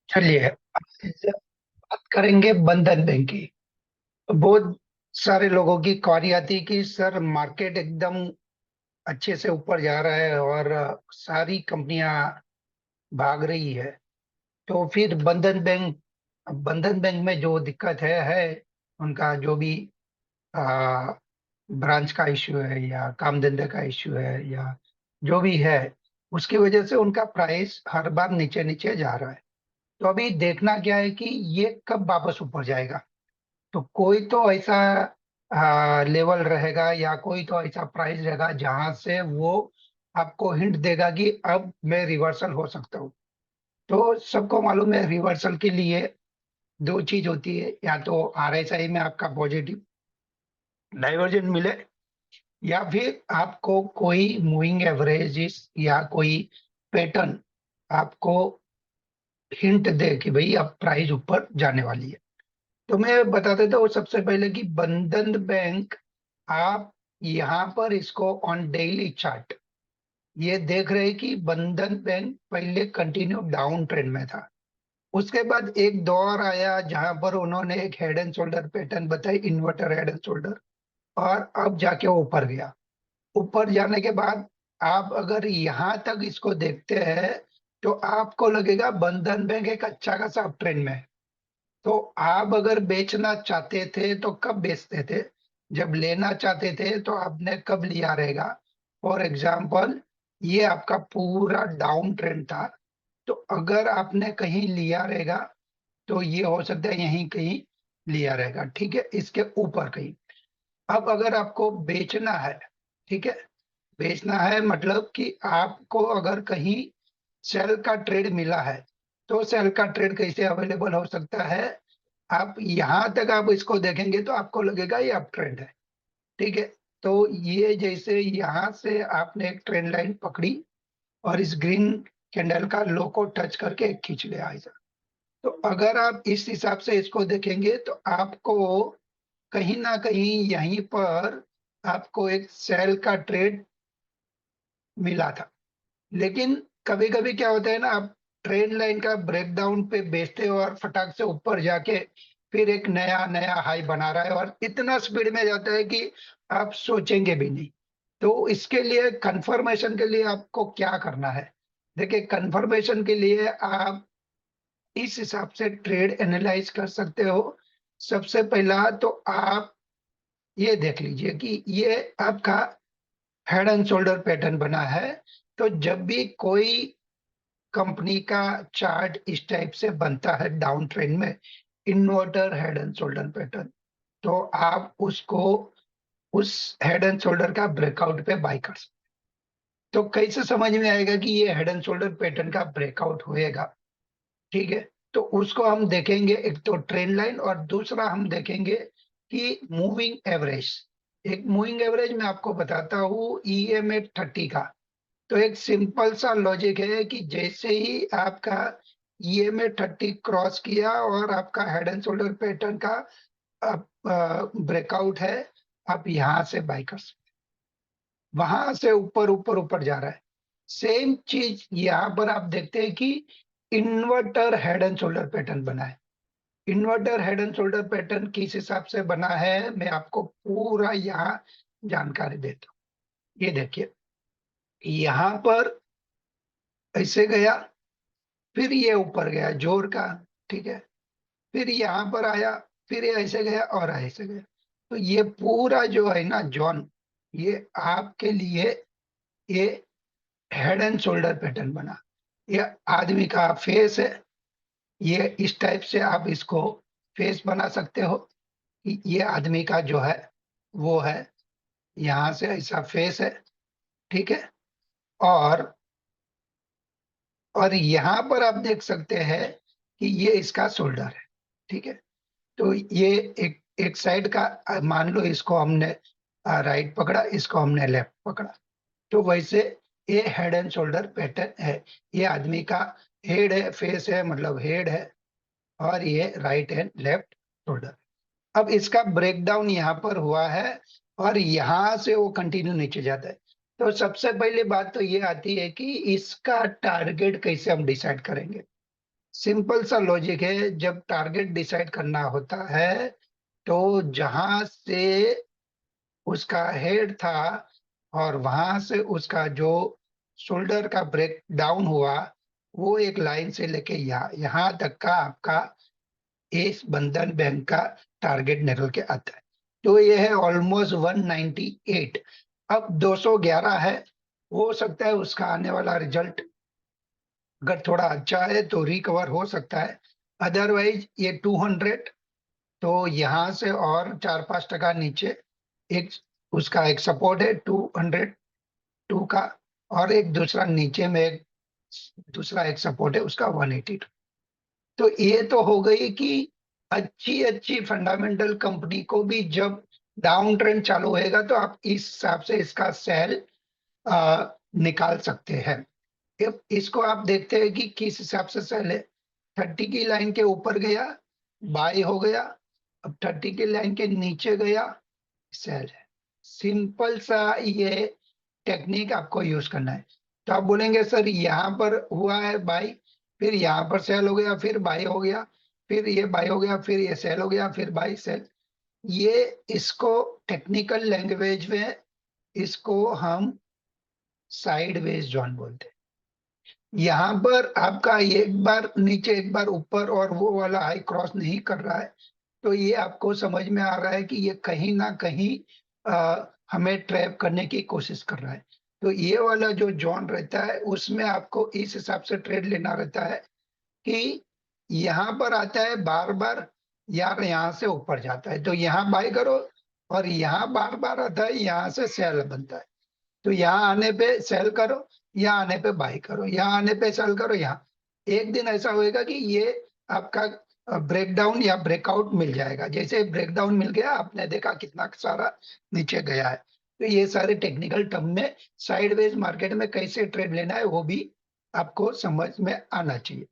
चलिए आज बात करेंगे बंधन बैंक की। बहुत सारे लोगों की क्वारी आती है कि सर मार्केट एकदम अच्छे से ऊपर जा रहा है और सारी कंपनियां भाग रही है। तो फिर बंधन बैंक में जो दिक्कत है उनका जो भी आ, ब्रांच का इश्यू है या काम धंधे का इश्यू है या जो भी है, उसकी वजह से उनका प्राइस हर बार नीचे नीचे जा रहा है। तो अभी देखना क्या है कि ये कब वापस ऊपर जाएगा। तो कोई तो ऐसा लेवल रहेगा या कोई तो ऐसा प्राइस रहेगा जहां से वो आपको हिंट देगा कि अब मैं रिवर्सल हो सकता हूँ। तो सबको मालूम है रिवर्सल के लिए दो चीज होती है, या तो आरएसआई में आपका पॉजिटिव डाइवर्जेंट मिले या फिर आपको कोई मूविंग एवरेज या कोई पैटर्न आपको हिंट दे कि भाई अब प्राइस ऊपर जाने वाली है। तो मैं बता देता हूँ सबसे पहले कि बंधन बैंक, आप यहाँ पर इसको ऑन डेली चार्ट ये देख रहे हैं कि बंधन बैंक पहले कंटिन्यू डाउन ट्रेंड में था। उसके बाद एक दौर आया जहां पर उन्होंने एक हेड एंड शोल्डर पैटर्न बताई, इन्वर्टर हेड एंड शोल्डर, और अब जाके वो ऊपर गया। ऊपर जाने के बाद आप अगर यहाँ तक इसको देखते हैं तो आपको लगेगा बंधन बैंक एक अच्छा खासा अप ट्रेंड में है। तो आप अगर बेचना चाहते थे तो कब बेचते थे? जब लेना चाहते थे तो आपने कब लिया रहेगा? फॉर एग्जाम्पल, ये आपका पूरा डाउन ट्रेंड था। तो अगर आपने कहीं लिया रहेगा तो ये हो सकता है यहीं कहीं लिया रहेगा, ठीक है, इसके ऊपर कहीं। अब अगर आपको बेचना है, ठीक है, बेचना है मतलब कि आपको अगर कहीं सेल का ट्रेड मिला है, तो सेल का ट्रेड कैसे अवेलेबल हो सकता है? आप यहां तक आप इसको देखेंगे तो आपको लगेगा ये अप ट्रेंड है, ठीक है। तो ये जैसे यहां से आपने एक ट्रेंड लाइन पकड़ी और इस ग्रीन कैंडल का लो को टच करके एक खींच लिया ऐसा। तो अगर आप इस हिसाब से इसको देखेंगे तो आपको कहीं ना कहीं यहीं पर आपको एक सेल का ट्रेड मिला था। लेकिन कभी कभी क्या होता है ना, आप ट्रेंड लाइन का ब्रेकडाउन पे बेचते हो और फटाक से ऊपर जाके फिर एक नया नया हाई बना रहा है और इतना स्पीड में जाता है कि आप सोचेंगे भी नहीं। तो इसके लिए कंफर्मेशन के लिए आपको क्या करना है? देखिए, कंफर्मेशन के लिए आप इस हिसाब से ट्रेड एनालाइज कर सकते हो। सबसे पहला तो आप ये देख लीजिए कि ये आपका हेड एंड शोल्डर पैटर्न बना है। तो जब भी कोई कंपनी का चार्ट इस टाइप से बनता है डाउन ट्रेंड में, inverter head and shoulder pattern, तो आप उसको उस हेड एंड शोल्डर का ब्रेकआउट पे बाय कर सकते। तो कैसे समझ में आएगा कि ये हेड एंड शोल्डर पैटर्न का ब्रेकआउट होएगा? ठीक है, तो उसको हम देखेंगे, एक तो ट्रेंड लाइन और दूसरा हम देखेंगे कि मूविंग एवरेज। एक मूविंग एवरेज मैं आपको बताता हूँ EMA 30 का। तो एक सिंपल सा लॉजिक है कि जैसे ही आपका EMA 30 क्रॉस किया और आपका हेड एंड शोल्डर पैटर्न का ब्रेकआउट है, आप यहां से बाय कर सकते। वहां से ऊपर ऊपर ऊपर जा रहा है। सेम चीज यहाँ पर आप देखते हैं कि inverter head and shoulder pattern बना है। Inverter head and shoulder pattern किस हिसाब से बना है मैं आपको पूरा यहाँ जानकारी देता हूँ। ये देखिए, यहाँ पर ऐसे गया, फिर ये ऊपर गया जोर का, ठीक है, फिर यहाँ पर आया, फिर ये ऐसे गया और ऐसे गया। तो ये पूरा जो है ना जॉन, ये आपके लिए ये हेड एंड शोल्डर पैटर्न बना। ये आदमी का फेस है। ये इस टाइप से आप इसको फेस बना सकते हो कि ये आदमी का जो है वो है, यहाँ से ऐसा फेस है, ठीक है। और यहाँ पर आप देख सकते हैं कि ये इसका शोल्डर है, ठीक है। तो ये एक एक साइड का मान लो इसको हमने राइट पकड़ा, इसको हमने लेफ्ट पकड़ा। तो वैसे ये हेड एंड शोल्डर पैटर्न है। ये आदमी का हेड है, फेस है मतलब हेड है, और ये राइट एंड लेफ्ट शोल्डर। अब इसका ब्रेकडाउन यहाँ पर हुआ है और यहाँ से वो कंटिन्यू नीचे जाता है। तो सबसे पहले बात तो ये आती है कि इसका टारगेट कैसे हम डिसाइड करेंगे। सिंपल सा लॉजिक है, जब टारगेट डिसाइड करना होता है तो जहां से उसका हेड था और वहां से उसका जो शोल्डर का ब्रेक डाउन हुआ, वो एक लाइन से लेके यहाँ तक का आपका इस बंधन बैंक का टारगेट निकल के आता है। तो ये है ऑलमोस्ट 198। अब 211 है, हो सकता है उसका आने वाला रिजल्ट अगर थोड़ा अच्छा है तो रिकवर हो सकता है। अदरवाइज ये 200, तो यहाँ से और 4-5 टका नीचे एक उसका एक सपोर्ट है 202 का, और एक दूसरा नीचे में एक दूसरा एक सपोर्ट है उसका 182। तो ये तो हो गई कि अच्छी अच्छी फंडामेंटल कंपनी को भी जब डाउन ट्रेंड चालू होएगा तो आप इस हिसाब से इसका सेल निकाल सकते हैं। अब इसको आप देखते हैं कि किस हिसाब से सेल है। 30 की लाइन के ऊपर गया, बाई हो गया। अब 30 की लाइन के नीचे गया, सेल है। सिंपल सा ये टेक्निक आपको यूज करना है। तो आप बोलेंगे सर यहाँ पर हुआ है बाई, फिर यहाँ पर सेल हो गया, फिर बाई हो गया, फिर ये बाई हो गया, फिर ये सेल हो गया, फिर बाई सेल। ये इसको टेक्निकल लैंग्वेज में इसको हम साइडवेज जॉन बोलते हैं। यहाँ पर आपका एक बार नीचे एक बार ऊपर और वो वाला हाई क्रॉस नहीं कर रहा है, तो ये आपको समझ में आ रहा है कि ये कहीं ना कहीं हमें ट्रैप करने की कोशिश कर रहा है। तो ये वाला जो जोन रहता है उसमें आपको इस हिसाब से ट्रेड लेना रहता है कि यहाँ पर आता है बार बार, यार यहाँ से ऊपर जाता है तो यहाँ बाय करो, और यहाँ बार बार आता है यहाँ से सेल बनता है तो यहाँ आने पे सेल करो, यहाँ आने पे बाय करो, यहाँ आने पे सेल करो। यहाँ एक दिन ऐसा होएगा कि ये आपका ब्रेकडाउन या ब्रेकआउट मिल जाएगा। जैसे ब्रेकडाउन मिल गया, आपने देखा कितना सारा नीचे गया है। तो ये सारे टेक्निकल टर्म में साइडवेज मार्केट में कैसे ट्रेड लेना है वो भी आपको समझ में आना चाहिए।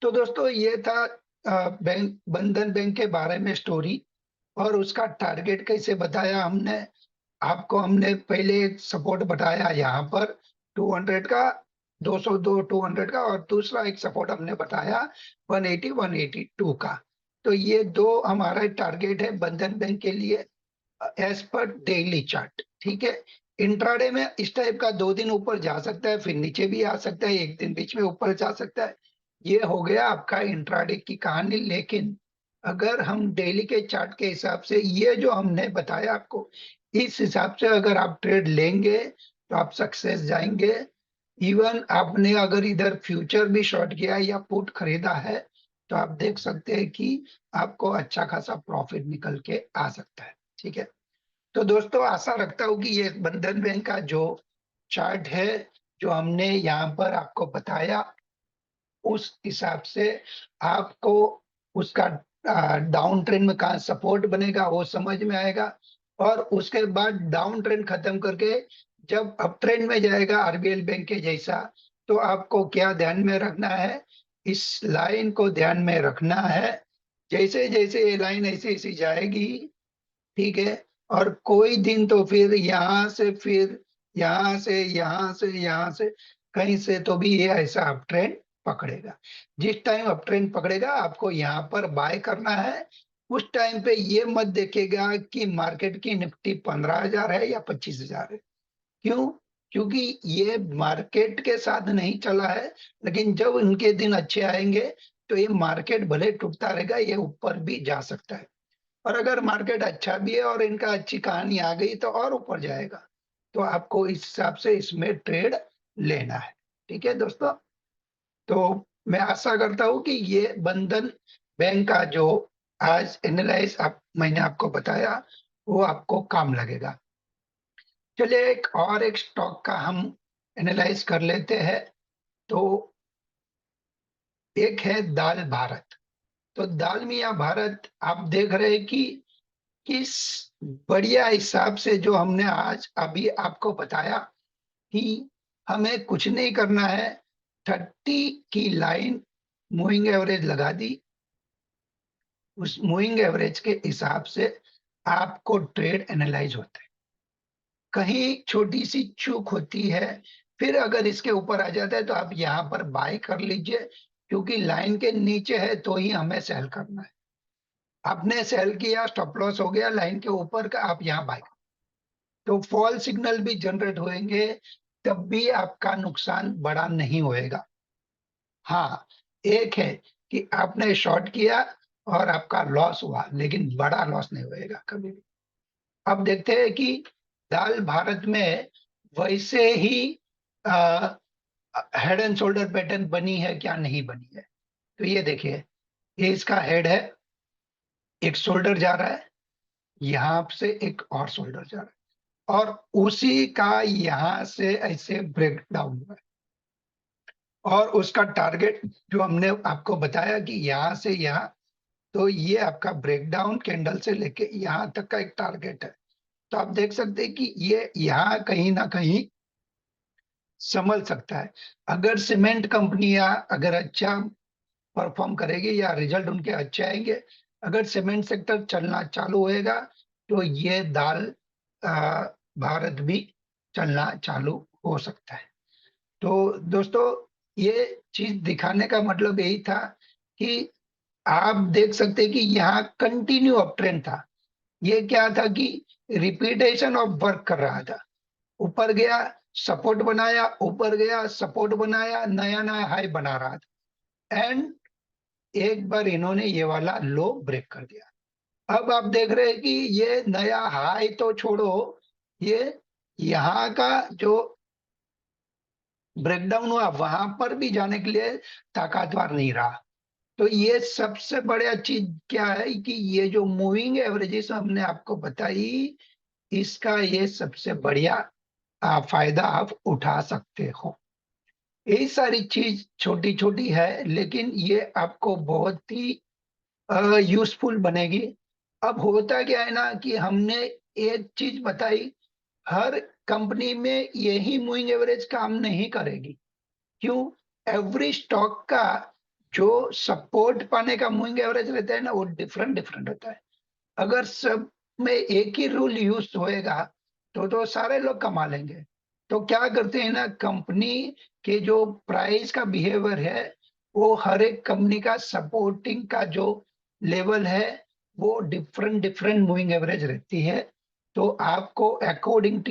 तो दोस्तों ये था बैंक बंधन बैंक के बारे में स्टोरी, और उसका टारगेट कैसे बताया हमने आपको। हमने पहले एक सपोर्ट बताया यहाँ पर 200 का, 202 200 का, और दूसरा एक सपोर्ट हमने बताया 180 182 का। तो ये दो हमारा टारगेट है बंधन बैंक के लिए एज पर डेली चार्ट। ठीक है, इंट्राडे में इस टाइप का 2 दिन ऊपर जा सकता है, फिर नीचे भी आ सकता है, एक दिन बीच में ऊपर जा सकता है। ये हो गया आपका इंट्राडे की कहानी। लेकिन अगर हम डेली के चार्ट के हिसाब से ये जो हमने बताया आपको, इस हिसाब से अगर आप ट्रेड लेंगे तो आप सक्सेस जाएंगे। इवन आपने अगर इधर फ्यूचर भी शॉर्ट किया या पुट खरीदा है तो आप देख सकते हैं कि आपको अच्छा खासा प्रॉफिट निकल के आ सकता है। ठीक है, तो दोस्तों आशा रखता हूँ कि ये बंधन बैंक का जो चार्ट है जो हमने यहाँ पर आपको बताया, उस हिसाब से आपको उसका डाउन ट्रेंड में कहाँ सपोर्ट बनेगा वो समझ में आएगा। और उसके बाद डाउन ट्रेंड खत्म करके जब अप ट्रेंड में जाएगा आरबीएल बैंक के जैसा, तो आपको क्या ध्यान में रखना है, इस लाइन को ध्यान में रखना है। जैसे जैसे ये लाइन ऐसे ऐसी जाएगी, ठीक है, और कोई दिन तो फिर यहाँ से, फिर यहाँ से, यहाँ से, यहाँ से, कहीं से तो भी ये ऐसा अप ट्रेंड पकड़ेगा। जिस टाइम अप ट्रेंड पकड़ेगा आपको यहाँ पर बाय करना है। उस टाइम पे ये मत देखेगा कि मार्केट की निफ्टी 15,000 है या 25,000 है। क्यों? क्योंकि ये मार्केट के साथ नहीं चला है, लेकिन जब इनके दिन अच्छे आएंगे तो ये मार्केट भले टूटता रहेगा, ये ऊपर भी जा सकता है। और अगर मार्केट अच्छा भी है और इनका अच्छी कहानी आ गई तो और ऊपर जाएगा। तो आपको इस हिसाब से इसमें ट्रेड लेना है। ठीक है दोस्तों, तो मैं आशा करता हूं कि ये बंधन बैंक का जो आज एनालाइज मैंने आपको बताया वो आपको काम लगेगा। चलिए एक स्टॉक का हम एनालाइज कर लेते हैं। तो एक है दाल भारत। तो दाल मिया भारत आप देख रहे हैं कि किस बढ़िया हिसाब से जो हमने आज अभी आपको बताया कि हमें कुछ नहीं करना है। 30 की लाइन मूविंग एवरेज लगा दी, उस मूविंग एवरेज के हिसाब से आपको ट्रेड एनालाइज होता है। कहीं छोटी सी चूक होती है, फिर अगर इसके ऊपर आ जाता है तो आप यहाँ पर बाय कर लीजिए, क्योंकि लाइन के नीचे है तो ही हमें सेल करना है। आपने सेल किया, स्टॉप लॉस हो गया, लाइन के ऊपर का आप यहाँ बाय, तो फॉल सिग्नल भी जनरेट होंगे, तब भी आपका नुकसान बड़ा नहीं होएगा। हाँ, एक है कि आपने शॉर्ट किया और आपका लॉस हुआ, लेकिन बड़ा लॉस नहीं होएगा कभी भी। अब देखते हैं कि दाल भारत में वैसे ही हेड एंड शोल्डर पैटर्न बनी है क्या, नहीं बनी है। तो ये देखिए, ये इसका हेड है, एक शोल्डर जा रहा है, यहां से एक और शोल्डर जा रहा है, और उसी का यहां से ऐसे ब्रेक डाउन हुआ है, और उसका टारगेट जो हमने आपको बताया कि यहां से यहां, तो ये आपका ब्रेकडाउन कैंडल से लेके यहां तक का एक टारगेट है। तो आप देख सकते हैं कि ये यहाँ कहीं ना कहीं संभल सकता है। अगर सीमेंट कंपनियां अगर अच्छा परफॉर्म करेगी या रिजल्ट उनके अच्छे आएंगे, अगर सीमेंट सेक्टर चलना चालू होएगा, तो ये दाल भारत भी चलना चालू हो सकता है। तो दोस्तों, ये चीज दिखाने का मतलब यही था कि आप देख सकते हैं कि यहाँ कंटिन्यू अप ट्रेंड था। ये क्या था कि रिपीटेशन ऑफ वर्क कर रहा था, ऊपर गया, सपोर्ट बनाया, ऊपर गया, सपोर्ट बनाया, नया नया हाई बना रहा था, एंड एक बार इन्होंने ये वाला लो ब्रेक कर दिया। अब आप देख रहे हैं कि ये नया हाई तो छोड़ो, ये यहाँ का जो ब्रेकडाउन हुआ वहां पर भी जाने के लिए ताकतवर नहीं रहा। तो ये सबसे बड़ा चीज क्या है कि ये जो मूविंग एवरेजेस हमने आपको बताई, इसका ये सबसे बढ़िया फायदा आप उठा सकते हो। यही सारी चीज छोटी छोटी है, लेकिन ये आपको बहुत ही यूजफुल बनेगी। अब होता क्या है ना कि हमने एक चीज बताई, हर कंपनी में यही मूविंग एवरेज काम नहीं करेगी। क्यों? एवरी स्टॉक का जो सपोर्ट पाने का मूविंग एवरेज रहता है ना, वो डिफरेंट डिफरेंट होता है। अगर सब में एक ही रूल यूज होएगा, तो सारे लोग कमा लेंगे। तो क्या करते हैं ना, कंपनी के जो प्राइस का बिहेवियर है, वो हर एक कंपनी का सपोर्टिंग का जो लेवल है, वो डिफरेंट डिफरेंट मूविंग एवरेज रहती है। तो आपको अकॉर्डिंग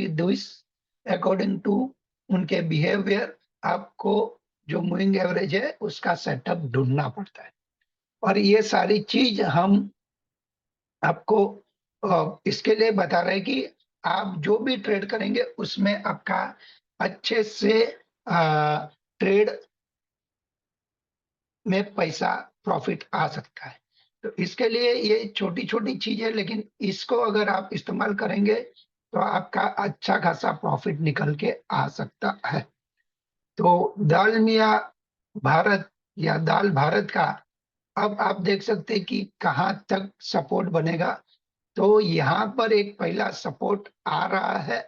टू उनके बिहेवियर, आपको जो मूविंग एवरेज है उसका सेटअप ढूंढना पड़ता है। और ये सारी चीज हम आपको इसके लिए बता रहे हैं कि आप जो भी ट्रेड करेंगे उसमें आपका अच्छे से ट्रेड में पैसा प्रॉफिट आ सकता है। तो इसके लिए ये छोटी छोटी चीजें, लेकिन इसको अगर आप इस्तेमाल करेंगे तो आपका अच्छा खासा प्रॉफिट निकल के आ सकता है। तो दाल मिया भारत या दाल भारत का अब आप देख सकते हैं कि कहाँ तक सपोर्ट बनेगा। तो यहाँ पर एक पहला सपोर्ट आ रहा है,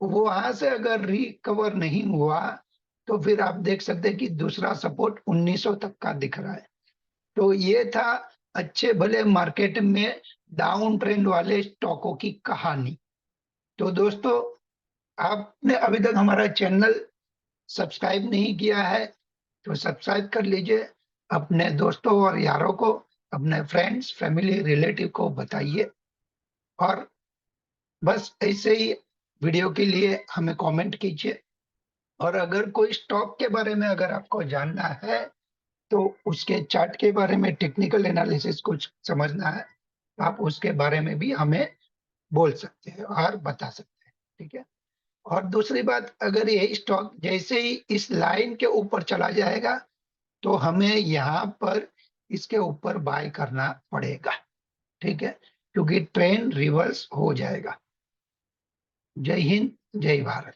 वो वहां से अगर रिकवर नहीं हुआ, तो फिर आप देख सकते हैं कि दूसरा सपोर्ट 1900 तक का दिख रहा है। तो ये था अच्छे भले मार्केट में डाउन ट्रेंड वाले स्टॉकों की कहानी। तो दोस्तों, आपने अभी तक हमारा चैनल सब्सक्राइब नहीं किया है, तो सब्सक्राइब कर लीजिए, अपने दोस्तों और यारों को, अपने फ्रेंड्स, फैमिली, रिलेटिव को बताइए, और बस ऐसे ही वीडियो के लिए हमें कमेंट कीजिए। और अगर कोई स्टॉक के बारे में अगर आपको जानना है, तो उसके चार्ट के बारे में, टेक्निकल एनालिसिस कुछ समझना है, तो आप उसके बारे में भी हमें बोल सकते हैं और बता सकते हैं। ठीक है। और दूसरी बात, अगर ये स्टॉक जैसे ही इस लाइन के ऊपर चला जाएगा, तो हमें यहाँ पर इसके ऊपर बाय करना पड़ेगा। ठीक है, क्योंकि ट्रेंड रिवर्स हो जाएगा। जय हिंद, जय भारत।